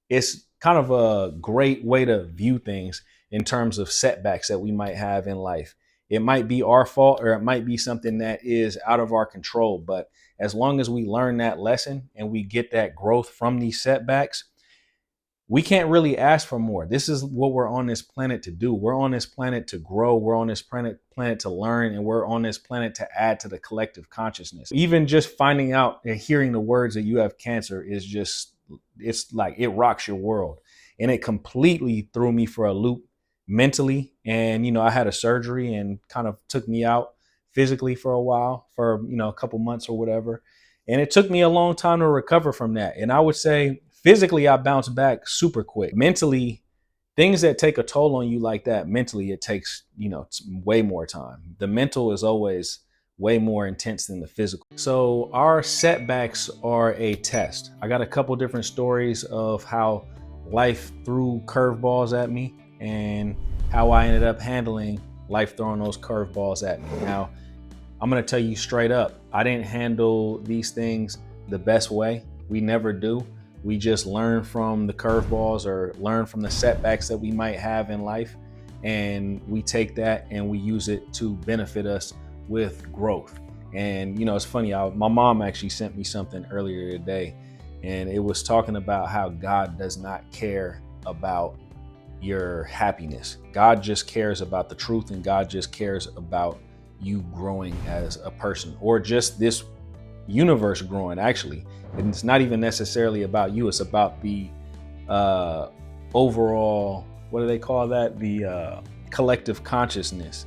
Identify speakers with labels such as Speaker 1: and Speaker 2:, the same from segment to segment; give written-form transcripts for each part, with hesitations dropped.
Speaker 1: it's kind of a great way to view things in terms of setbacks that we might have in life. It might be our fault or it might be something that is out of our control. But as long as we learn that lesson and we get that growth from these setbacks, we can't really ask for more. This is what we're on this planet to do. We're on this planet to grow. We're on this planet to learn, and we're on this planet to add to the collective consciousness. Even just finding out and hearing the words that you have cancer is just, it's like it rocks your world. And it completely threw me for a loop mentally. And, I had a surgery and kind of took me out physically for a while, for, a couple months or whatever. And it took me a long time to recover from that. And I would say physically, I bounced back super quick. Mentally, things that take a toll on you like that, mentally, it takes, way more time. The mental is always way more intense than the physical. So our setbacks are a test. I got a couple different stories of how life threw curveballs at me and how I ended up handling life throwing those curveballs at me. Now, I'm going to tell you straight up, I didn't handle these things the best way. We never do. We just learn from the curveballs or learn from the setbacks that we might have in life. And we take that and we use it to benefit us with growth. And, it's funny, my mom actually sent me something earlier today, and it was talking about how God does not care about your happiness. God just cares about the truth, and God just cares about you growing as a person, or just this universe growing, actually. And it's not even necessarily about you. It's about the overall, what do they call that? The collective consciousness.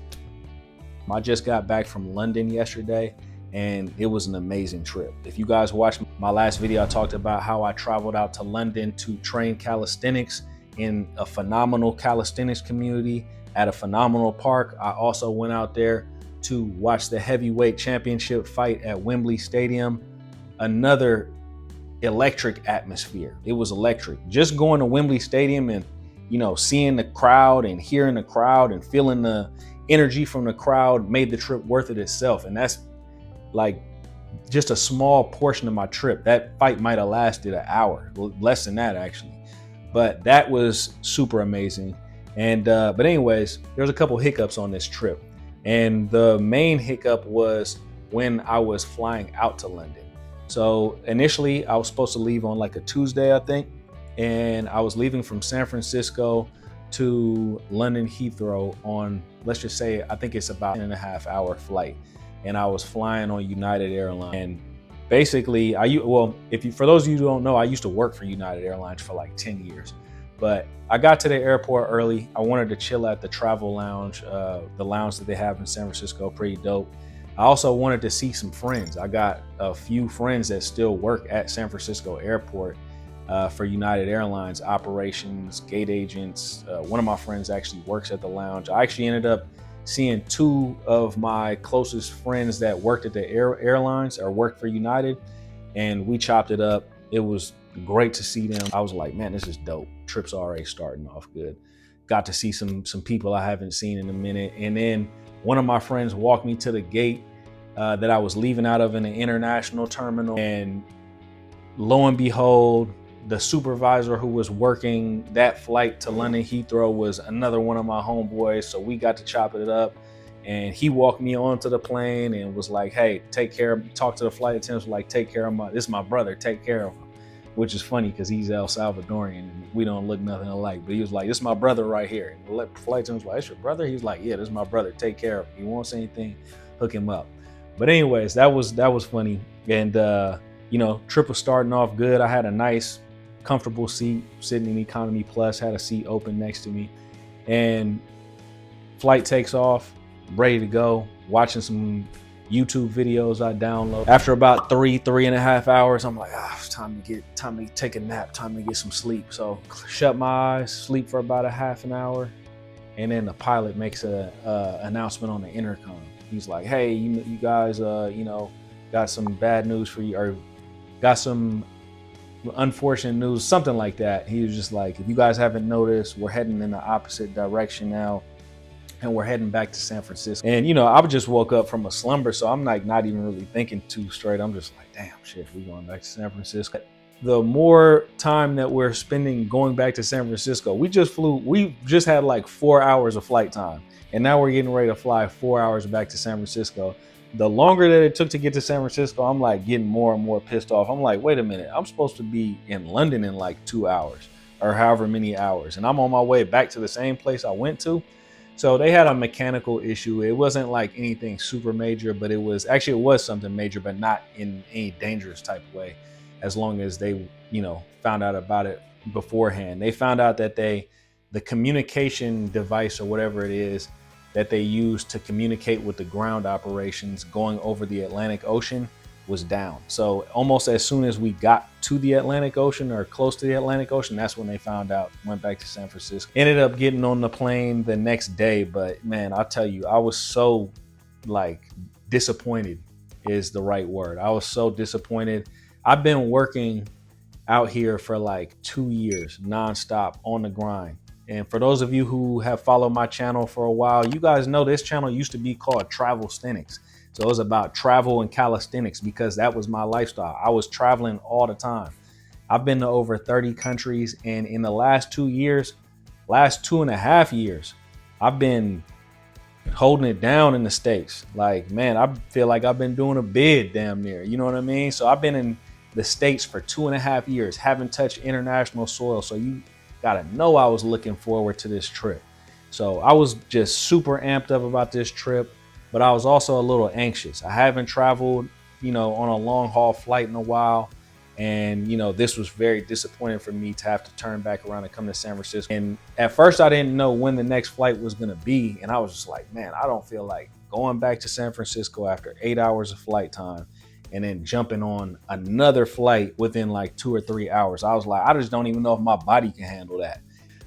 Speaker 1: I just got back from London yesterday, and it was an amazing trip. If you guys watched my last video, I talked about how I traveled out to London to train calisthenics in a phenomenal calisthenics community at a phenomenal park. I also went out there to watch the heavyweight championship fight at Wembley Stadium. Another electric atmosphere. It was electric. Just going to Wembley Stadium and, seeing the crowd and hearing the crowd and feeling the energy from the crowd made the trip worth it itself. And that's like just a small portion of my trip. That fight might have lasted an hour, less than that actually. But that was super amazing. And but anyways, there's a couple hiccups on this trip. And the main hiccup was when I was flying out to London. So initially I was supposed to leave on like a Tuesday, I think. And I was leaving from San Francisco to London Heathrow on, let's just say, I think it's about 10.5 hour flight. And I was flying on United Airlines. And basically, for those of you who don't know, I used to work for United Airlines for like 10 years. But I got to the airport early. I wanted to chill at the travel lounge, the lounge that they have in San Francisco, pretty dope. I also wanted to see some friends. I got a few friends that still work at San Francisco Airport for United Airlines operations, gate agents. One of my friends actually works at the lounge. I actually ended up seeing two of my closest friends that worked at the airlines or worked for United, and we chopped it up. It was great to see them. I was like, man, this is dope. Trip's already starting off good. Got to see some people I haven't seen in a minute. And then one of my friends walked me to the gate that I was leaving out of in the international terminal. And lo and behold, the supervisor who was working that flight to London Heathrow was another one of my homeboys. So we got to chop it up. And he walked me onto the plane and was like, hey, take care of, talk to the flight attendants, like, take care of this is my brother, take care of him. Which is funny because he's El Salvadorian and we don't look nothing alike. But he was like, this is my brother right here. And the flight attendant was like, it's your brother? He was like, yeah, this is my brother, take care of him. He wants anything, hook him up. But anyways, that was funny. And trip was starting off good. I had a nice, comfortable seat, sitting in economy plus, had a seat open next to me. And flight takes off, ready to go, watching some YouTube videos I download. After about 3.5 hours, I'm like, it's time to take a nap, time to get some sleep. So shut my eyes, sleep for about a half an hour. And then the pilot makes a announcement on the intercom. He's like, hey, you guys, got some bad news for you, or got some unfortunate news, something like that. He was just like, if you guys haven't noticed, we're heading in the opposite direction now, and we're heading back to San Francisco. And I just woke up from a slumber, so I'm like not even really thinking too straight. I'm just like, damn shit, we going back to San Francisco. the more time that we're spending going back to San Francisco. We just had like 4 hours of flight time, and now we're getting ready to fly 4 hours back to San Francisco. The longer that it took to get to San Francisco, I'm like getting more and more pissed off. I'm like, wait a minute, I'm supposed to be in London in like 2 hours or however many hours, and I'm on my way back to the same place I went to. So they had a mechanical issue. It wasn't like anything super major, but it was something major, but not in any dangerous type of way. As long as they, found out about it beforehand. They found out that the communication device or whatever it is that they use to communicate with the ground operations going over the Atlantic Ocean was down. So almost as soon as we got to the Atlantic Ocean or close to the Atlantic Ocean, that's when they found out, went back to San Francisco. Ended up getting on the plane the next day, but man, I'll tell you, I was so like disappointed is the right word. I was so disappointed. I've been working out here for like 2 years nonstop on the grind. And for those of you who have followed my channel for a while, you guys know this channel used to be called Travelsthenics. So it was about travel and calisthenics because that was my lifestyle. I was traveling all the time. I've been to over 30 countries, and in the last 2 and a half years, I've been holding it down in the States. Like, man, I feel like I've been doing a bid damn near, you know what I mean? So I've been in the States for 2.5 years, haven't touched international soil. So you gotta know I was looking forward to this trip. So I was just super amped up about this trip, but I was also a little anxious. I haven't traveled, on a long haul flight in a while. And, this was very disappointing for me to have to turn back around and come to San Francisco. And at first I didn't know when the next flight was gonna be. And I was just like, man, I don't feel like going back to San Francisco after 8 hours of flight time and then jumping on another flight within like 2 or 3 hours. I was like, I just don't even know if my body can handle that.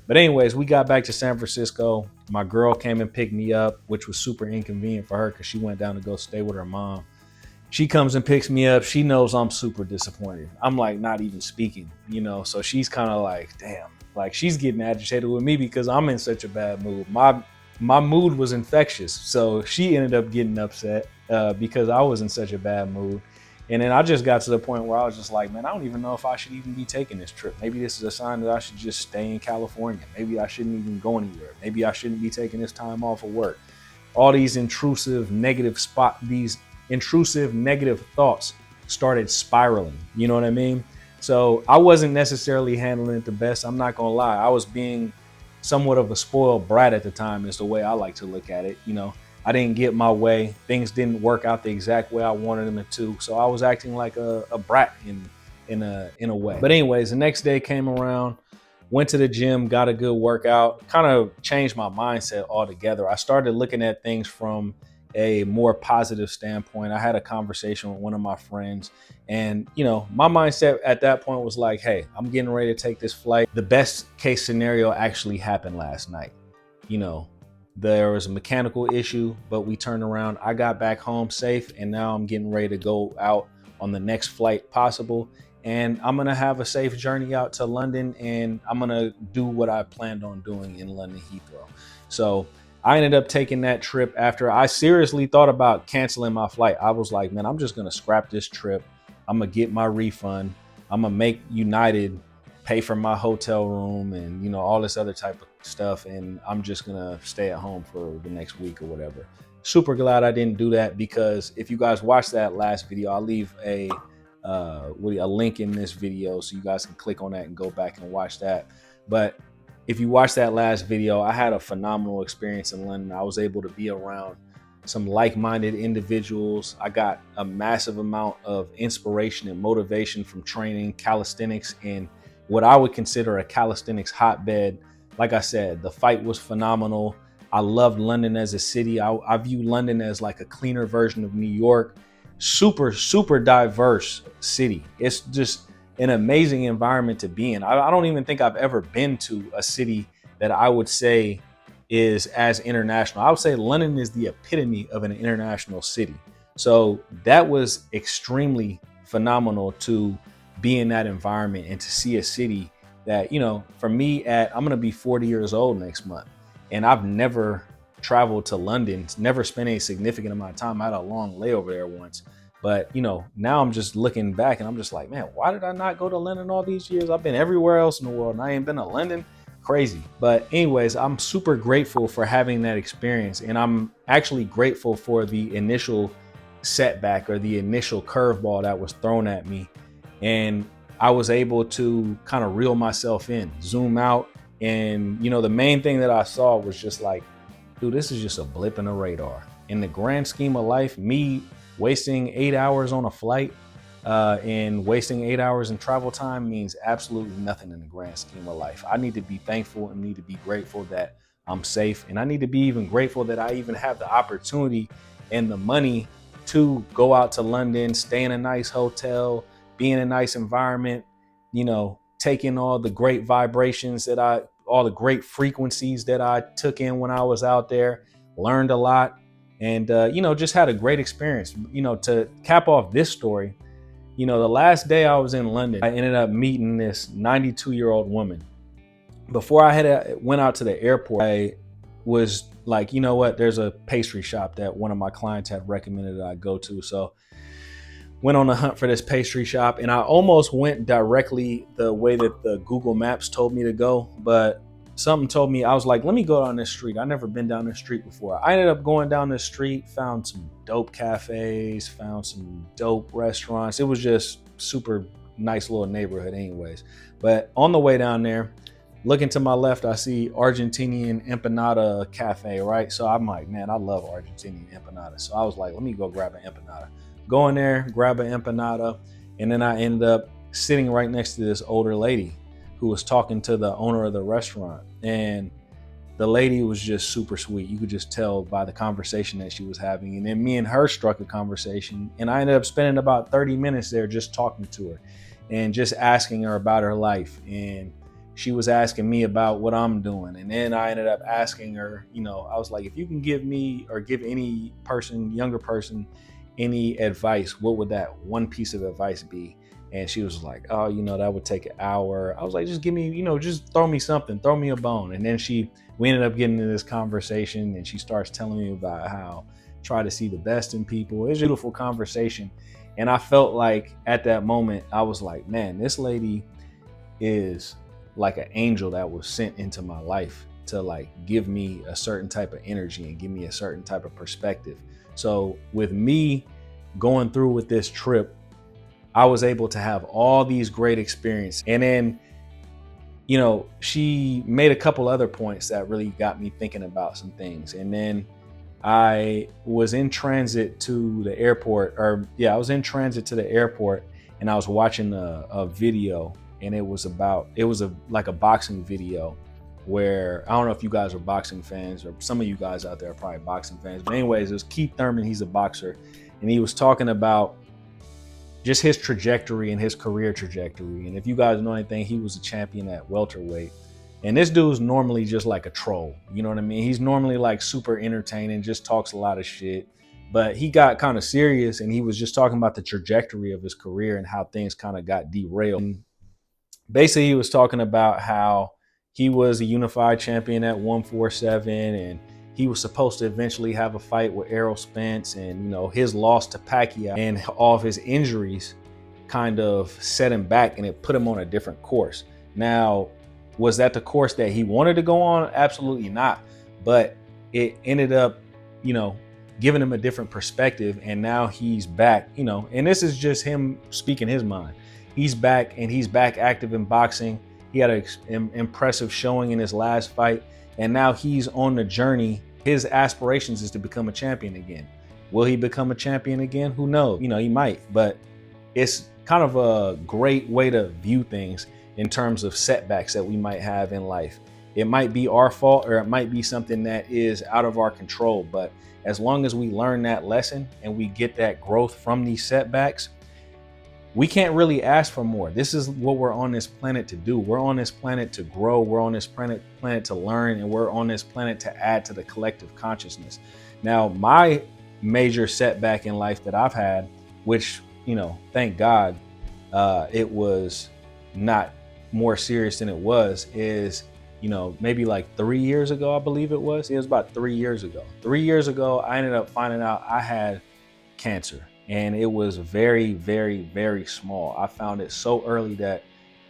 Speaker 1: But anyways, we got back to San Francisco. My girl came and picked me up, which was super inconvenient for her because she went down to go stay with her mom. She comes and picks me up. She knows I'm super disappointed. I'm like not even speaking, so she's kind of like, damn, like she's getting agitated with me because I'm in such a bad mood. My mood was infectious. So she ended up getting upset because I was in such a bad mood. And then I just got to the point where I was just like, man, I don't even know if I should even be taking this trip. Maybe this is a sign that I should just stay in California. Maybe I shouldn't even go anywhere. Maybe I shouldn't be taking this time off of work. All these intrusive negative thoughts started spiraling. You know what I mean? So I wasn't necessarily handling it the best. I'm not gonna lie. I was being somewhat of a spoiled brat at the time is the way I like to look at it. I didn't get my way. Things didn't work out the exact way I wanted them to. So I was acting like a brat in a way. But anyways, the next day came around, went to the gym, got a good workout, kind of changed my mindset altogether. I started looking at things from a more positive standpoint. I had a conversation with one of my friends, and my mindset at that point was like, hey, I'm getting ready to take this flight. The best case scenario actually happened last night. There was a mechanical issue, but we turned around. I got back home safe, and now I'm getting ready to go out on the next flight possible. And I'm gonna have a safe journey out to London, and I'm gonna do what I planned on doing in London Heathrow. So I ended up taking that trip after I seriously thought about canceling my flight. I was like, man, I'm just gonna scrap this trip. I'm gonna get my refund. I'm gonna make United pay for my hotel room and all this other type of stuff, and I'm just gonna stay at home for the next week or whatever. Super glad I didn't do that, because if you guys watched that last video, I'll leave a link in this video so you guys can click on that and go back and watch that. But if you watch that last video, I had a phenomenal experience in London. I was able to be around some like-minded individuals. I got a massive amount of inspiration and motivation from training calisthenics in what I would consider a calisthenics hotbed. Like I said, the fight was phenomenal. I loved London as a city. I view London as like a cleaner version of New York. Super, super diverse city. It's just an amazing environment to be in. I don't even think I've ever been to a city that I would say is as international. I would say London is the epitome of an international city. So that was extremely phenomenal to be in that environment and to see a city that, for me, I'm going to be 40 years old next month, and I've never traveled to London, never spent a significant amount of time. I had a long layover there once, But, you know, now I'm just looking back and I'm just like, man, why did I not go to London all these years? I've been everywhere else in the world and I ain't been to London. Crazy. But anyways, I'm super grateful for having that experience. And I'm actually grateful for the initial setback or the initial curveball that was thrown at me. And I was able to kind of reel myself in, zoom out. And, you know, the main thing that I saw was just like, dude, this is just a blip in the radar. In the grand scheme of life, me wasting 8 hours on a flight and wasting 8 hours in travel time means absolutely nothing in the grand scheme of life. I need to be thankful and need to be grateful that I'm safe. And I need to be even grateful that I even have the opportunity and the money to go out to London, stay in a nice hotel, be in a nice environment, you know, take in all the great vibrations all the great frequencies that I took in when I was out there, learned a lot, and, you know, just had a great experience. You know, to cap off this story, you know, the last day I was in London, I ended up meeting this 92-year-old woman. Before I went out to the airport, I was like, you know what, there's a pastry shop that one of my clients had recommended that I go to. So went on a hunt for this pastry shop and I almost went directly the way that the Google Maps told me to go, but something told me, I was like, let me go down this street. I've never been down this street before. I ended up going down this street, found some dope cafes, found some dope restaurants. It was just super nice little neighborhood anyways. But on the way down there, looking to my left, I see Argentinian Empanada Cafe, right? So I'm like, man, I love Argentinian empanada. So I was like, let me go grab an empanada. Go in there, grab an empanada, and then I ended up sitting right next to this older lady who was talking to the owner of the restaurant. And the lady was just super sweet. You could just tell by the conversation that she was having. And then me and her struck a conversation, and I ended up spending about 30 minutes there just talking to her and just asking her about her life. And she was asking me about what I'm doing. And then I ended up asking her, you know, I was like, if you can give me or give any person, younger person, any advice, what would that one piece of advice be? And she was like, oh, you know, that would take an hour. I was like, just give me, you know, just throw me something, throw me a bone. And then we ended up getting into this conversation and she starts telling me about how try to see the best in people. It was a beautiful conversation. And I felt like at that moment, I was like, man, this lady is like an angel that was sent into my life to like give me a certain type of energy and give me a certain type of perspective. So with me going through with this trip, I was able to have all these great experiences. And then, you know, she made a couple other points that really got me thinking about some things. And then I was in transit to the airport, I was in transit to the airport and I was watching a video, and it was like a boxing video where, I don't know if you guys are boxing fans, or some of you guys out there are probably boxing fans, but anyways, it was Keith Thurman. He's a boxer, and he was talking about just his trajectory and his career trajectory. And if you guys know anything, he was a champion at welterweight. And this dude's normally just like a troll, you know what I mean? He's normally like super entertaining, just talks a lot of shit. But he got kind of serious, and he was just talking about the trajectory of his career and how things kind of got derailed. And basically, he was talking about how he was a unified champion at 147, and he was supposed to eventually have a fight with Errol Spence, and, you know, his loss to Pacquiao and all of his injuries kind of set him back, and it put him on a different course. Now, was that the course that he wanted to go on? Absolutely not. But it ended up, you know, giving him a different perspective, and now he's back, you know, and this is just him speaking his mind. He's back, and he's back active in boxing. He had an impressive showing in his last fight, and now he's on the journey. His aspirations is to become a champion again. Will he become a champion again? Who knows? You know, he might, but it's kind of a great way to view things in terms of setbacks that we might have in life. It might be our fault, or it might be something that is out of our control, but as long as we learn that lesson and we get that growth from these setbacks, we can't really ask for more. This is what we're on this planet to do. We're on this planet to grow. We're on this planet to learn, and we're on this planet to add to the collective consciousness. Now, my major setback in life that I've had, which, you know, thank God, it was not more serious than it was, is, you know, maybe like 3 years ago, I believe it was about 3 years ago. 3 years ago, I ended up finding out I had cancer. and it was very, very, very small. I found it so early that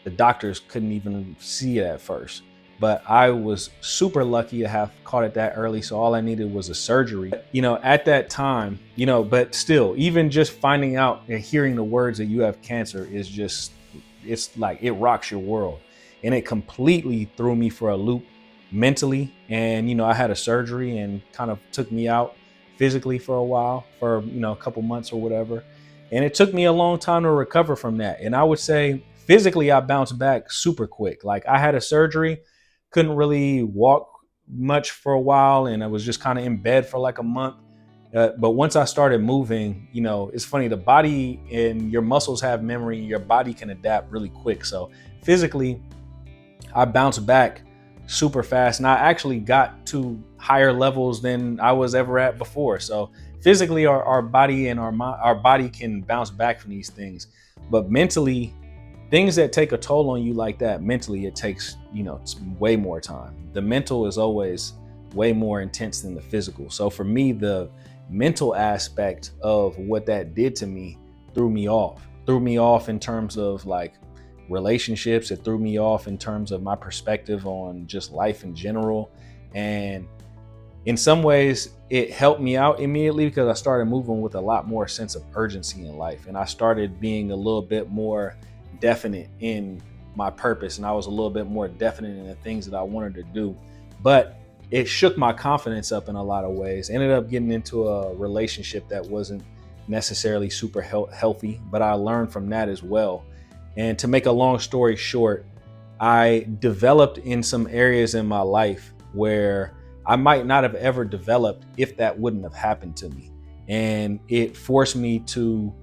Speaker 1: the doctors couldn't even see it at first. But I was super lucky to have caught it that early. So all I needed was a surgery. At that time, but still, even just finding out and hearing the words that you have cancer is just, it's like it rocks your world. And it completely threw me for a loop mentally. And, I had a surgery and kind of took me out physically for a while, for, a couple months or whatever. And it took me a long time to recover from that. And I would say physically, I bounced back super quick. Like I had a surgery, couldn't really walk much for a while, and I was just kind of in bed for like a month. But once I started moving, it's funny, the body and your muscles have memory, your body can adapt really quick. So physically, I bounced back super fast, and I actually got to higher levels than I was ever at before. So physically, our body and our body can bounce back from these things, but mentally, things that take a toll on you like that, mentally, it takes, it's way more time. The mental is always way more intense than the physical. So for me, the mental aspect of what that did to me threw me off in terms of like relationships. It threw me off in terms of my perspective on just life in general. And in some ways, it helped me out immediately because I started moving with a lot more sense of urgency in life. And I started being a little bit more definite in my purpose, and I was a little bit more definite in the things that I wanted to do. But it shook my confidence up in a lot of ways. Ended up getting into a relationship that wasn't necessarily super healthy, but I learned from that as well. And to make a long story short, I developed in some areas in my life where I might not have ever developed if that wouldn't have happened to me. And it forced me to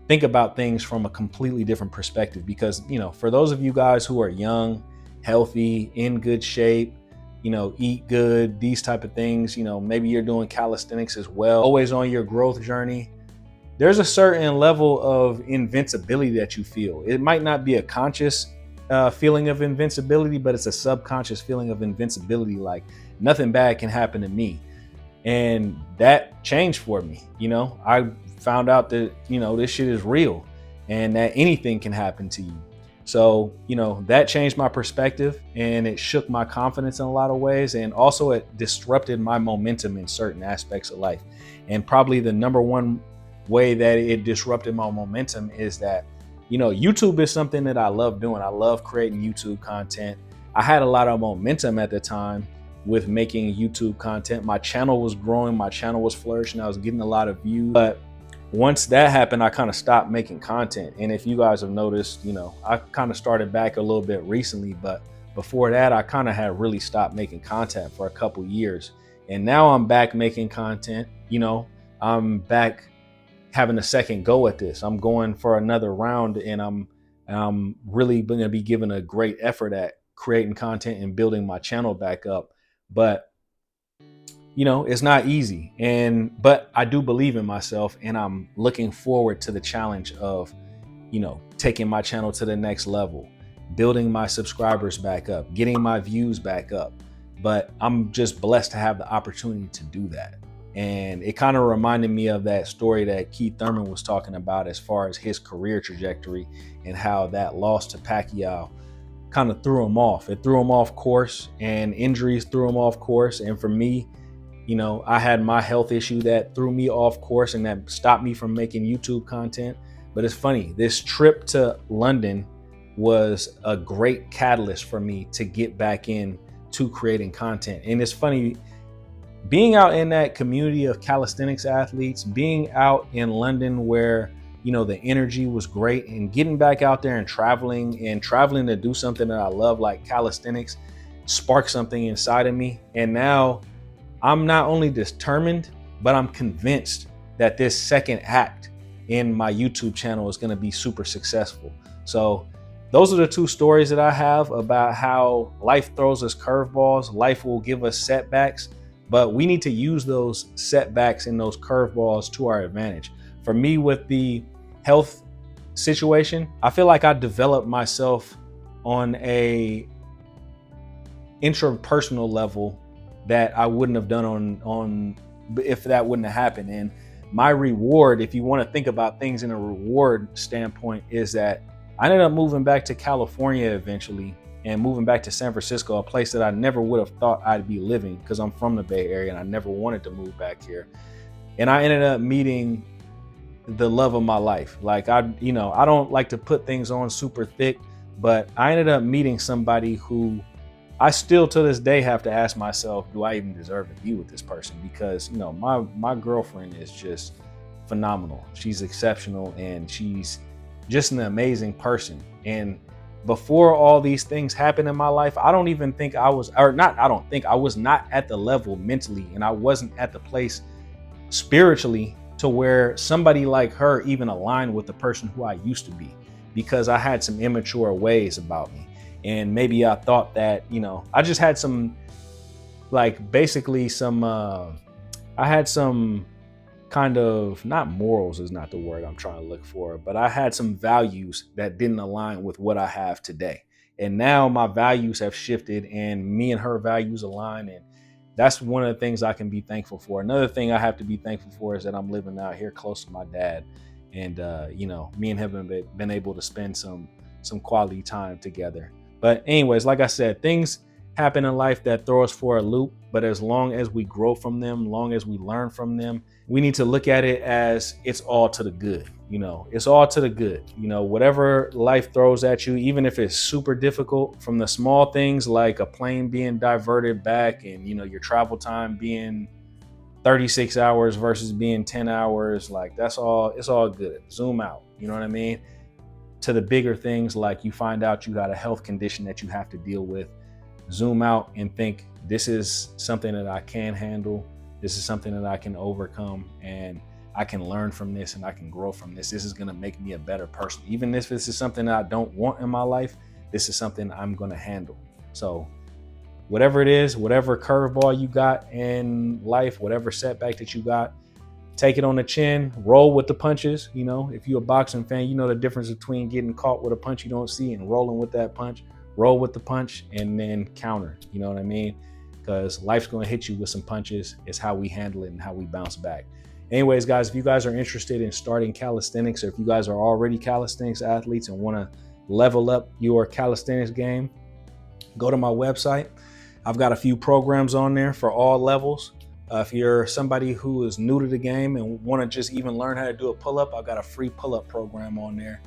Speaker 1: think about things from a completely different perspective because, for those of you guys who are young, healthy, in good shape, eat good, these type of things, maybe you're doing calisthenics as well, always on your growth journey. There's a certain level of invincibility that you feel. It might not be a conscious feeling of invincibility, but it's a subconscious feeling of invincibility. Like nothing bad can happen to me. And that changed for me. I found out that, this shit is real and that anything can happen to you. So, that changed my perspective and it shook my confidence in a lot of ways. And also it disrupted my momentum in certain aspects of life. And probably the number one way that it disrupted my momentum is that, YouTube is something that I love doing. I love creating YouTube content. I had a lot of momentum at the time with making YouTube content. My channel was growing, my channel was flourishing, I was getting a lot of views. But once that happened, I kind of stopped making content. And if you guys have noticed, I kind of started back a little bit recently, but before that, I kind of had really stopped making content for a couple years. And now I'm back making content. I'm back having a second go at this. I'm going for another round, and I'm really going to be giving a great effort at creating content and building my channel back up. But it's not easy. But I do believe in myself, and I'm looking forward to the challenge of, taking my channel to the next level, building my subscribers back up, getting my views back up. But I'm just blessed to have the opportunity to do that. And it kind of reminded me of that story that Keith Thurman was talking about as far as his career trajectory and how that loss to Pacquiao kind of threw him off. It threw him off course, and injuries threw him off course. And for me, I had my health issue that threw me off course and that stopped me from making YouTube content. But it's funny, this trip to London was a great catalyst for me to get back in to creating content. And it's funny, being out in that community of calisthenics athletes, being out in London where, the energy was great, and getting back out there and traveling to do something that I love, like calisthenics, sparked something inside of me. And now I'm not only determined, but I'm convinced that this second act in my YouTube channel is going to be super successful. So those are the two stories that I have about how life throws us curveballs. Life will give us setbacks, but we need to use those setbacks and those curveballs to our advantage. For me, with the health situation, I feel like I developed myself on a intrapersonal level that I wouldn't have done on if that wouldn't have happened. And my reward, if you want to think about things in a reward standpoint, is that I ended up moving back to California eventually and moving back to San Francisco, a place that I never would have thought I'd be living because I'm from the Bay Area and I never wanted to move back here. And I ended up meeting the love of my life. Like I don't like to put things on super thick, but I ended up meeting somebody who I still to this day have to ask myself, do I even deserve to be with this person? Because, my girlfriend is just phenomenal. She's exceptional and she's just an amazing person. And before all these things happened in my life, I don't even think I was, or not, I don't think I was not at the level mentally, and I wasn't at the place spiritually to where somebody like her even aligned with the person who I used to be, because I had some immature ways about me. And maybe I thought that, I just had some, like, basically some, I had some kind of, not morals is not the word I'm trying to look for, but I had some values that didn't align with what I have today. And now my values have shifted and me and her values align. And that's one of the things I can be thankful for. Another thing I have to be thankful for is that I'm living out here close to my dad. And, me and him have been able to spend some quality time together. But anyways, like I said, things happen in life that throw us for a loop. But as long as we grow from them, long as we learn from them, we need to look at it as it's all to the good. It's all to the good. Whatever life throws at you, even if it's super difficult, from the small things like a plane being diverted back and, your travel time being 36 hours versus being 10 hours, like it's all good. Zoom out. You know what I mean? To the bigger things, like you find out you got a health condition that you have to deal with. Zoom out and think, this is something that I can handle. This is something that I can overcome, and I can learn from this and I can grow from this. This is going to make me a better person. Even if this is something that I don't want in my life, this is something I'm going to handle. So whatever it is, whatever curveball you got in life, whatever setback that you got, take it on the chin, roll with the punches. If you're a boxing fan, you know the difference between getting caught with a punch you don't see and rolling with that punch. Roll with the punch and then counter. You know what I mean? Because life's going to hit you with some punches. It's how we handle it and how we bounce back. Anyways, guys, if you guys are interested in starting calisthenics, or if you guys are already calisthenics athletes and want to level up your calisthenics game, go to my website. I've got a few programs on there for all levels. If you're somebody who is new to the game and want to just even learn how to do a pull-up, I've got a free pull-up program on there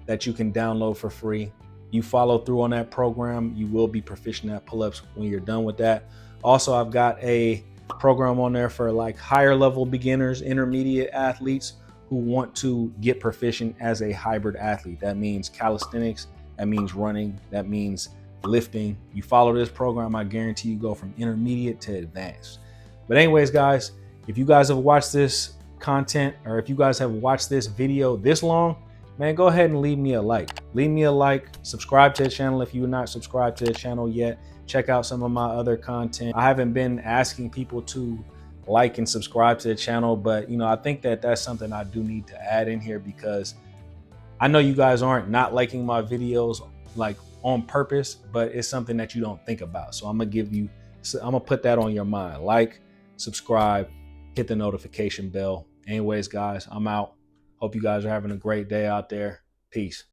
Speaker 1: that you can download for free. You follow through on that program, you will be proficient at pull-ups when you're done with that. Also, I've got a program on there for like higher level beginners, intermediate athletes who want to get proficient as a hybrid athlete. That means calisthenics, that means running, that means lifting. You follow this program, I guarantee you go from intermediate to advanced. But anyways, guys, if you guys have watched this content, or if you guys have watched this video this long, man, go ahead and leave me a like. Leave me a like, subscribe to the channel if you're not subscribed to the channel yet. Check out some of my other content. I haven't been asking people to like and subscribe to the channel, but I think that that's something I do need to add in here, because I know you guys aren't not liking my videos like on purpose, but it's something that you don't think about. So I'm gonna put that on your mind. Like, subscribe, hit the notification bell. Anyways, guys, I'm out. Hope you guys are having a great day out there. Peace.